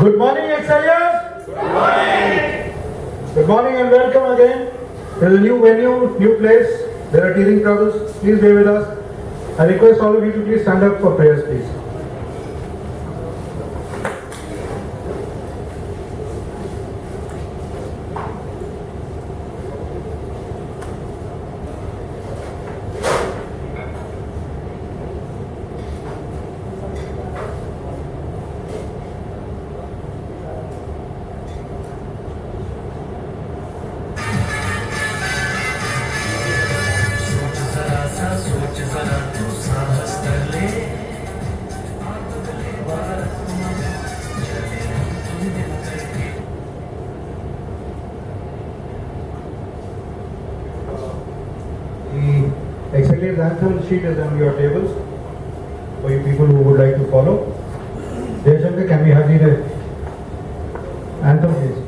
Good morning, Excellers. Good morning. Good morning and welcome again. There is a new venue, new place. There are teething troubles. Please bear with us. I request all of you to please stand up for prayers, please. The Excellence anthem sheet is on your tables for you people who would like to follow. Jayashankar, can we have the anthem please?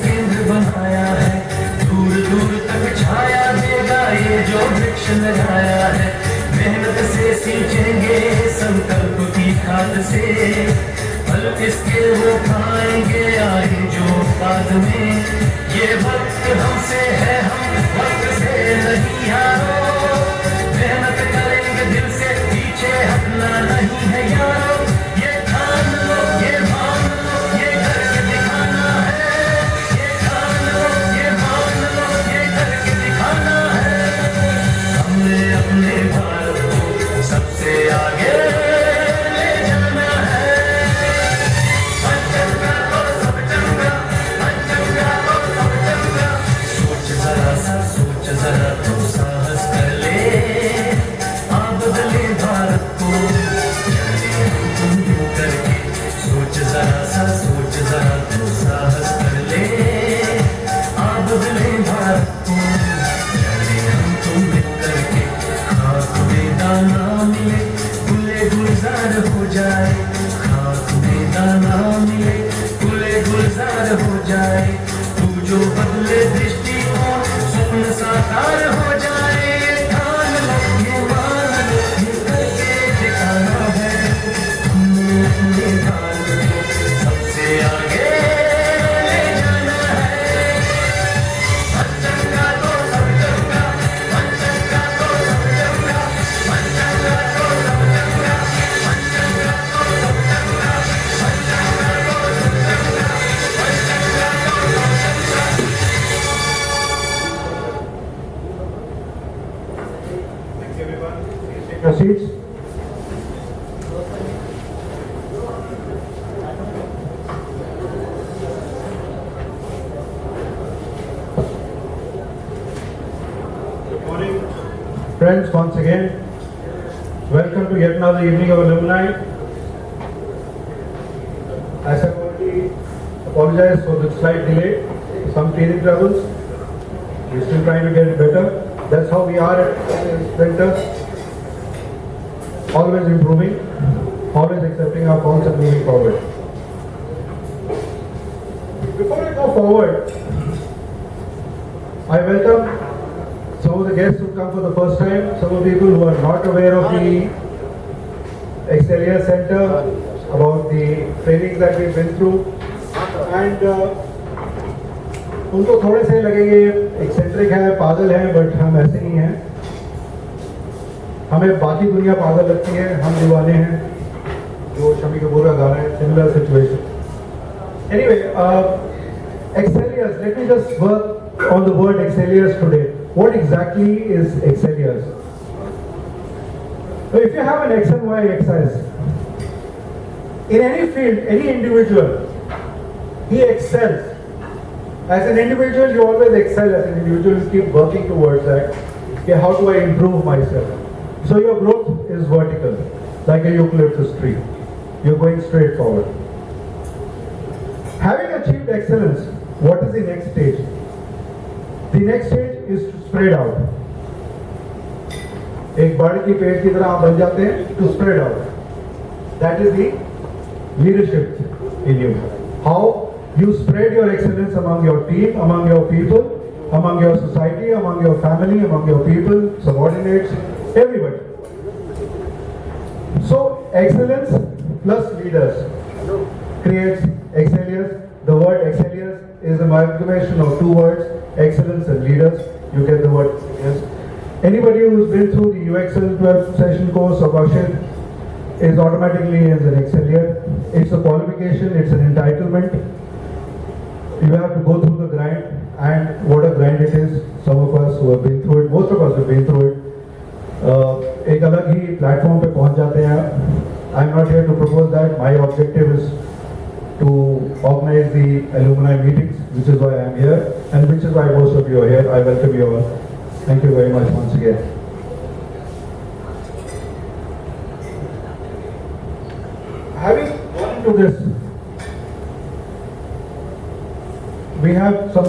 केंद्र बनाया है, दूर दूर तक छाया देगा ये जो वृक्ष लगाया है। मेहनत से सींचेंगे संकल्प की खाद से, फल इसके वो खाएंगे आए जो बाद में। ये वक्त हमसे है, हम वक्त से नहीं यारो, मेहनत करेंगे दिल से, पीछे हटना नहीं है यारो। ये ठान लो, ये मान लो, ये करके दिखाना है, ये ठान लो, ये मान लो, ये करके दिखाना है। हमने अपने भारत को सबसे आगे ले जाना है। पंचंगा तो सब चंगा, पंचंगा तो सब चंगा। सोच जरा सा, सोच जरा तू साहस कर ले, आ बदले भारत को चले हम तुम मिल करके। सोच जरा सा, सोच जरा तू साहस कर ले, आ बदले भारत को चले हम तुम मिल करके। खाक में दाना मिले, गुले गुलजार हो जाए, खाक में दाना मिले, गुले गुलजार हो जाए। तू जो बदले दृष्टिकोण, स्वप्न साकार हो जाए। ये ठान लो, ये मान लो, ये करके दिखाना है। हमने अपने भारत को सबसे आगे ले जाना है। पंचंगा तो सब चंगा, पंचंगा तो सब चंगा, पंचंगा तो सब चंगा, पंचंगा तो सब चंगा, पंचंगा तो सब चंगा, पंचंगा तो सब चंगा। Thank you everyone. Please take your seats. Friends, once again, welcome to yet another evening of Alumni. As I already apologize for the slight delay, some teething troubles. We're still trying to get it better. That's how we are at Center. Always improving, always accepting our faults and moving forward. Before I go forward, I welcome some of the guests who come for the first time, some of the people who are not aware of the Excellier Center, about the trainings that we've been through, and उनको थोड़े से लगेंगे eccentric है, पागल है, but हम ऐसे नहीं हैं. हमें बाकी दुनिया पागल लगती है, हम दीवाने हैं. जो शमी कपूर का गाना है, similar situation. Anyway, Excelliers, let me just work on the word Excelliers today. What exactly is Excelliers? So if you have an X and Y axis, in any field, any individual, he excels. As an individual, you always excel as an individual, you keep working towards that. Okay, how do I improve myself? So your growth is vertical, like a eucalyptus tree. You're going straight forward. Having achieved excellence, what is the next stage? The next stage is to spread out. एक बड़ की पेड़ की तरह आप बन जाते हैं, to spread out. That is the leadership in you. How you spread your excellence among your team, among your people, among your society, among your family, among your people, subordinates, everybody. So excellence plus leaders creates Excelliers. The word Excelliers is an amalgamation of two words, excellence and leaders. You get the word Excelliers. Anybody who's been through the UXL 12 session course of Ashit is automatically as an Excellier. It's a qualification, it's an entitlement. You have to go through the grind, and what a grind it is. Some of us who have been through it, most of us have been through it. एक अलग ही platform पे पहुंच जाते हैं. I'm not here to propose that. My objective is to organize the alumni meetings, which is why I'm here, and which is why most of you are here. I welcome you all. Thank you very much once again. Having gone into this, we have some.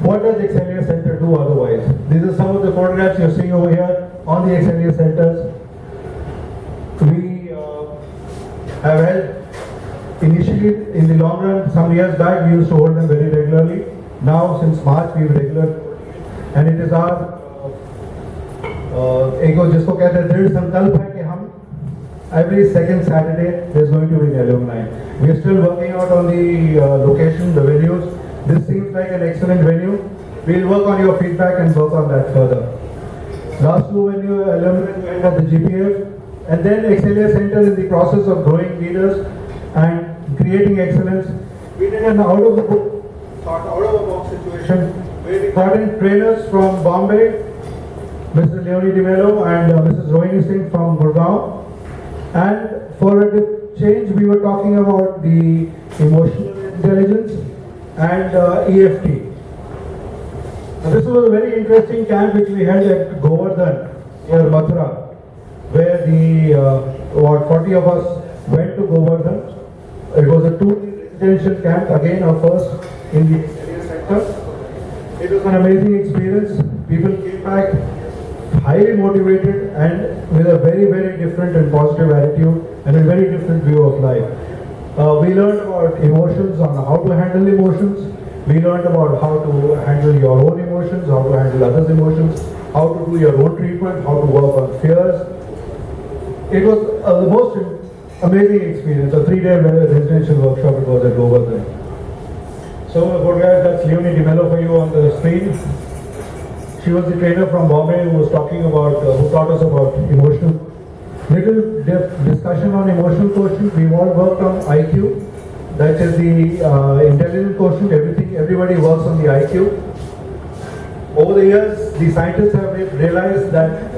What does Excellier Center do otherwise? These are some of the photographs you're seeing over here on the Excellier Centers. We have held. Initially, in the long run, some years back, we used to hold them very regularly. Now, since March, we have regular, and it is our ego जिसको कहते हैं दृढ़ संकल्प है कि हम every second Saturday there's going to be an alumni. We are still working out on the location, the venues. This seems like an excellent venue. We'll work on your feedback and work on that further. Last two venue alumni went at the GPF, and then Excellier Center in the process of growing leaders and creating excellence. We did an out of the box situation where we got in trainers from Bombay, Mrs. Leonie Di Mello and Mrs. Rohini Singh from Gurgaon. And for a change, we were talking about the emotional intelligence and EFT. Now, this was a very interesting camp which we held at Govardhan near Mathura, where the about 40 of us went to Govardhan. It was a 2-day residential camp, again our first in the Excellier sector. It was an amazing experience. People came back highly motivated and with a very, very different and positive attitude and a very different view of life. We learned about emotions, on how to handle emotions. We learned about how to handle your own emotions, how to handle others' emotions, how to do your own treatment, how to work on fears. It was the most amazing experience, a 3-day residential workshop. It was at Govardhan. So, guys, that's Leonie Di Mello for you on the screen. She was the trainer from Bombay who was talking about, who taught us about emotional. Little discussion on emotional quotient. We've all worked on IQ. That is the intelligence quotient. Everybody works on the IQ. Over the years, the scientists have realized that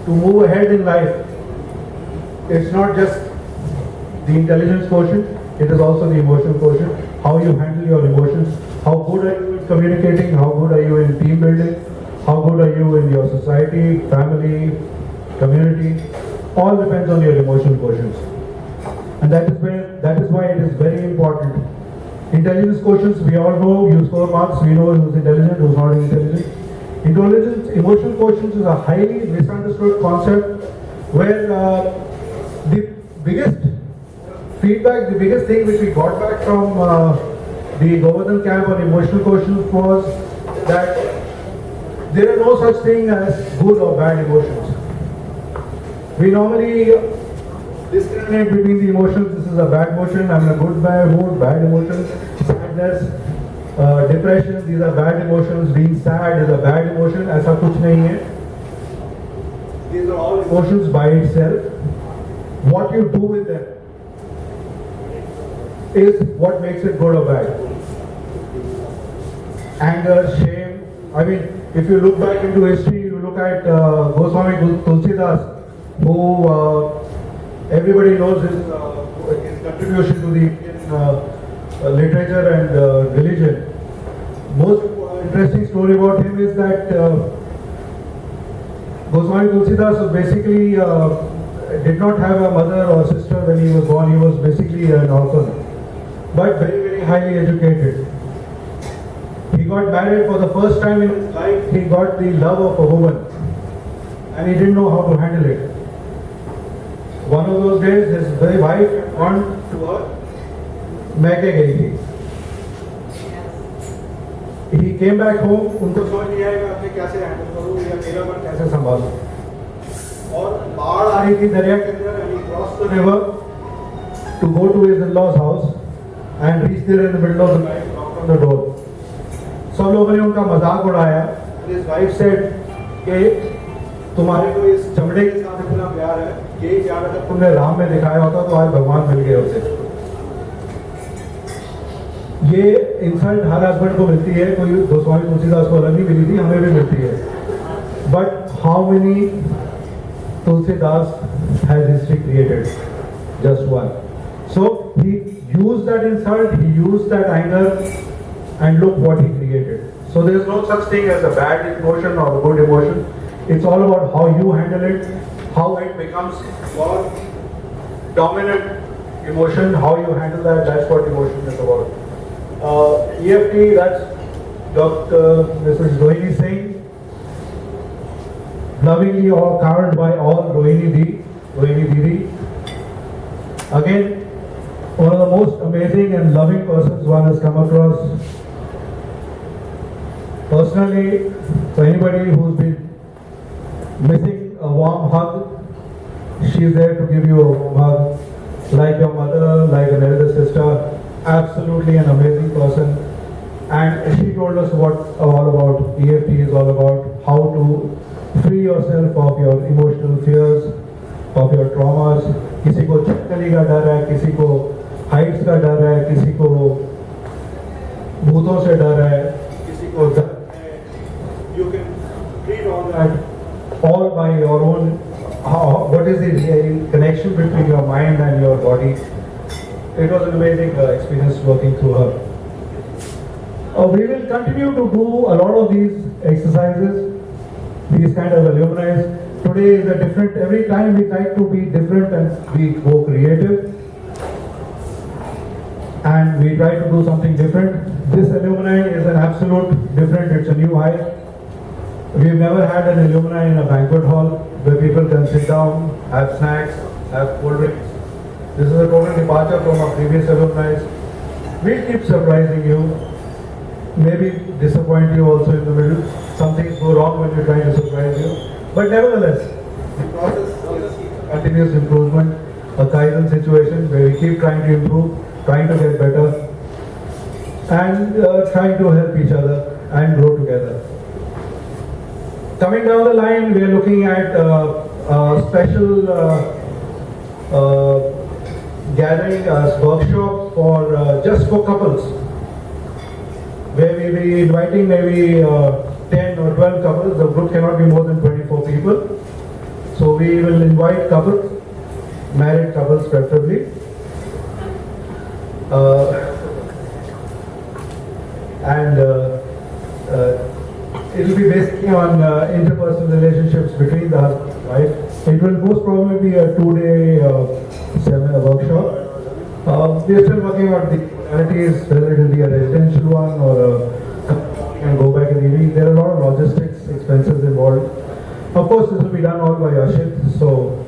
to move ahead in life, it's not just the intelligence quotient, it is also the emotional quotient. How you handle your emotions, how good are you in communicating, how good are you in team building, how good are you in your society, family, community, all depends on your emotional quotients. And that is why it is very important. Intelligence quotients, we all know, you score marks, we know who's intelligent, who's not intelligent. Intelligence, emotional quotients is a highly misunderstood concept where the biggest feedback, the biggest thing which we got back from the Govardhan camp on emotional quotient was that there are no such thing as good or bad emotions. We normally discriminate between the emotions. This is a bad emotion, I'm in a good mood, bad emotions, sadness, depression, these are bad emotions, being sad is a bad emotion, ऐसा कुछ नहीं है. These are all emotions by itself. What you do with them is what makes it good or bad. Anger, shame, I mean, if you look back into history, you look at Goswami Tulsidas, who everybody knows his contribution to the Indian literature and religion. Most interesting story about him is that Goswami Tulsidas was basically did not have a mother or sister when he was born. He was basically an orphan, but very, very highly educated. He got married for the first time in his life. He got the love of a woman, and he didn't know how to handle it. One of those days, his wife went to her, मैके गई थी. He came back home, उनको समझ नहीं आया कि मैं कैसे हैंडल करूँ या मेरा मन कैसे संभालूँ. और बाढ़ आ रही थी दरिया के अंदर, and he crossed the river to go to his in-laws' house and reached there in the middle of the night, knocked on the door. सब लोगों ने उनका मजाक उड़ाया. His wife said कि तुम्हारे को इस चमड़े के साथ इतना प्यार है, यही प्यार अगर तुमने राम में दिखाया होता तो आज भगवान मिल गए होते. ये इंसल्ट हर हस्बैंड को मिलती है, कोई गोस्वामी तुलसीदास को अलग नहीं मिली थी, हमें भी मिलती है. But how many Tulsidas has history created? Just one. So he used that insult, he used that anger, and look what he created. So there is no such thing as a bad emotion or a good emotion. It's all about how you handle it, how it becomes your dominant emotion, how you handle that. That's what emotion is about. EFT, that's Dr. Mrs. Rohini Singh. Lovingly all covered by all Rohini Didi. Again, one of the most amazing and loving persons one has come across. Personally, for anybody who's been missing a warm hug, she's there to give you a warm hug. Like your mother, like an elder sister, absolutely an amazing person. And she told us what all about EFT is all about, how to free yourself of your emotional fears, of your traumas. किसी को चक्करी का डर है, किसी को Heights का डर है, किसी को भूतों से डर है, किसी को दर्द है. You can treat all that all by your own. What is the connection between your mind and your body? It was an amazing experience working through her. We will continue to do a lot of these exercises, these kind of alumni. Today is a different, every time we try to be different and we go creative. And we try to do something different. This alumni is an absolute different, it's a new height. We've never had an alumni in a banquet hall where people can sit down, have snacks, have cold drinks. This is a total departure from our previous alumni. We'll keep surprising you, maybe disappoint you also in the middle. Some things go wrong when we try to surprise you. But nevertheless, the process is continuous improvement, a Kaizen situation where we keep trying to improve, trying to get better, and trying to help each other and grow together. Coming down the line, we are looking at a special gathering, a workshop for just for couples, where we will be inviting maybe 10 or 12 couples. The group cannot be more than 24 people. So we will invite couples, married couples preferably. It will be basically on interpersonal relationships between the husband and wife. It will most probably be a 2-day seminar workshop. We are still working out the modalities, whether it will be a residential one or and go back in the evening. There are a lot of logistics expenses involved. Of course, this will be done all by Ashit, so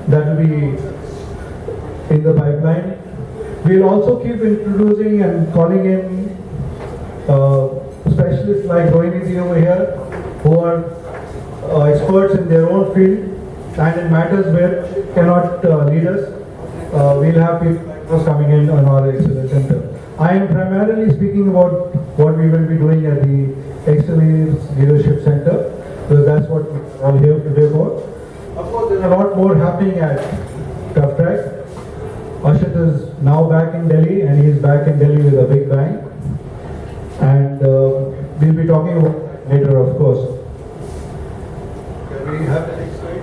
that will be in the pipeline. We'll also keep introducing and calling in specialists like Rohini over here, who are experts in their own field and in matters where cannot lead us. We'll have people coming in on our Excellence Center. I am primarily speaking about what we will be doing at the Excellence Leadership Center, because that's what we're all here today for. Of course, there's a lot more happening at Tough Track. Ashit is now back in Delhi, and he is back in Delhi with a big bang. And we'll be talking about that later, of course. Can we have the next slide?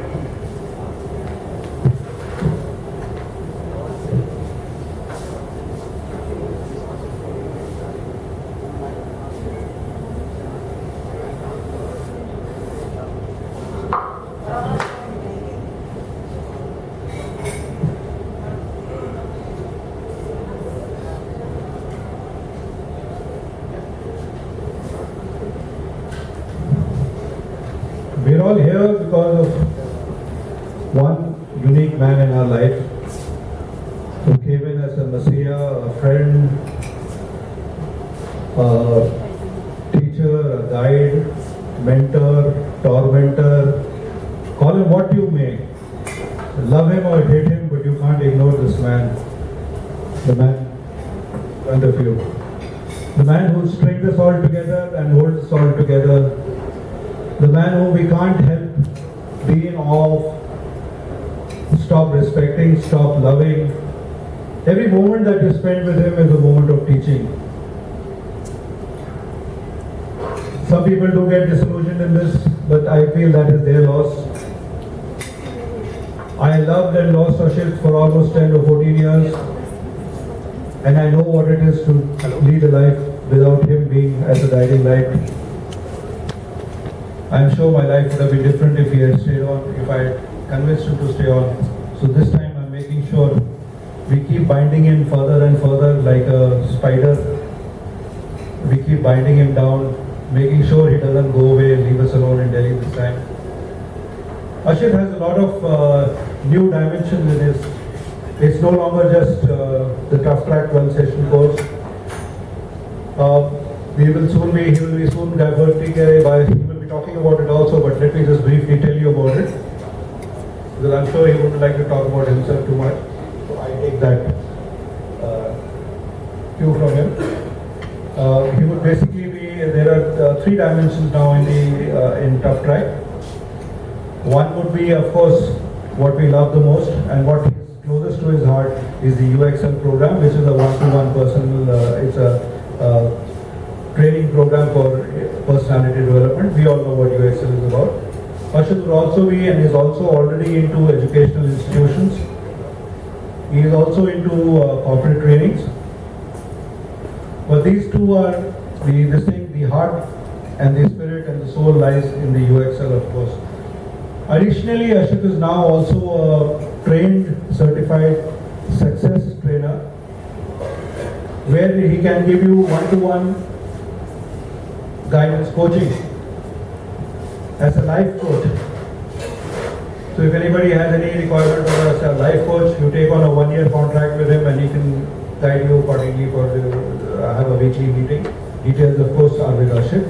We're all here because of one unique man in our life who came in as a messiah, a friend, a teacher, a guide, mentor, tormentor. Call him what you may. Love him or hate him, but you can't ignore this man. The man in front of you. The man who strings us all together and holds us all together. The man whom we can't help be in awe of, stop respecting, stop loving. Every moment that you spend with him is a moment of teaching. Some people do get disillusioned in this, but I feel that is their loss. I loved and lost Ashit for almost 10 or 14 years, and I know what it is to lead a life without him being as a guiding light. I'm sure my life would have been different if he had stayed on, if I had convinced him to stay on. So this time I'm making sure we keep binding him further and further like a spider. We keep binding him down, making sure he doesn't go away and leave us alone in Delhi this time. Ashit has a lot of new dimensions in his. It's no longer just the Tough Track 12 session course. He will be soon diverting by. Talking about it also, but let me just briefly tell you about it, because I'm sure he wouldn't like to talk about himself too much. So I take that cue from him. He would basically be. There are 3 dimensions now in Tough Track. One would be, of course, what we love the most and what is closest to his heart is the UXL program, which is a one-to-one personal. It's a training program for personality development. We all know what UXL is about. Ashit will also be and is also already into educational institutions. He is also into corporate trainings. But these two are the heart and the spirit and the soul lies in the UXL, of course. Additionally, Ashit is now also a trained, certified success trainer, where he can give you one-to-one guidance coaching as a life coach. So if anybody has any requirement for a life coach, you take on a 1-year contract with him and he can guide you accordingly for have a weekly meeting. Details, of course, are with Ashit.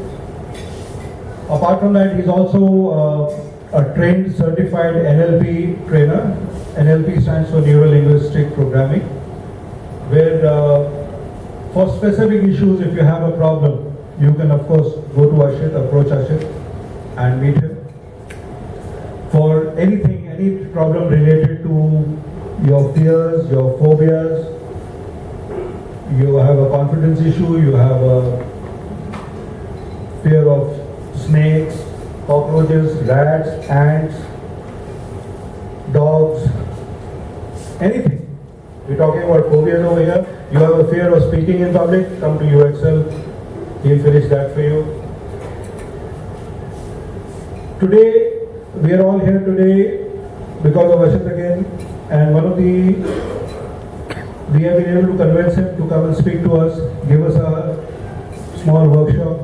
Apart from that, he's also a trained, certified NLP trainer. NLP stands for Neuro Linguistic Programming, where for specific issues, if you have a problem, you can of course go to Ashit, approach Ashit and meet him. For anything, any problem related to your fears, your phobias, you have a confidence issue, you have a fear of snakes, cockroaches, rats, ants, dogs, anything. We're talking about phobias over here. You have a fear of speaking in public, come to UXL, he'll finish that for you. Today, we are all here today because of Ashit again, and we have been able to convince him to come and speak to us, give us a small workshop.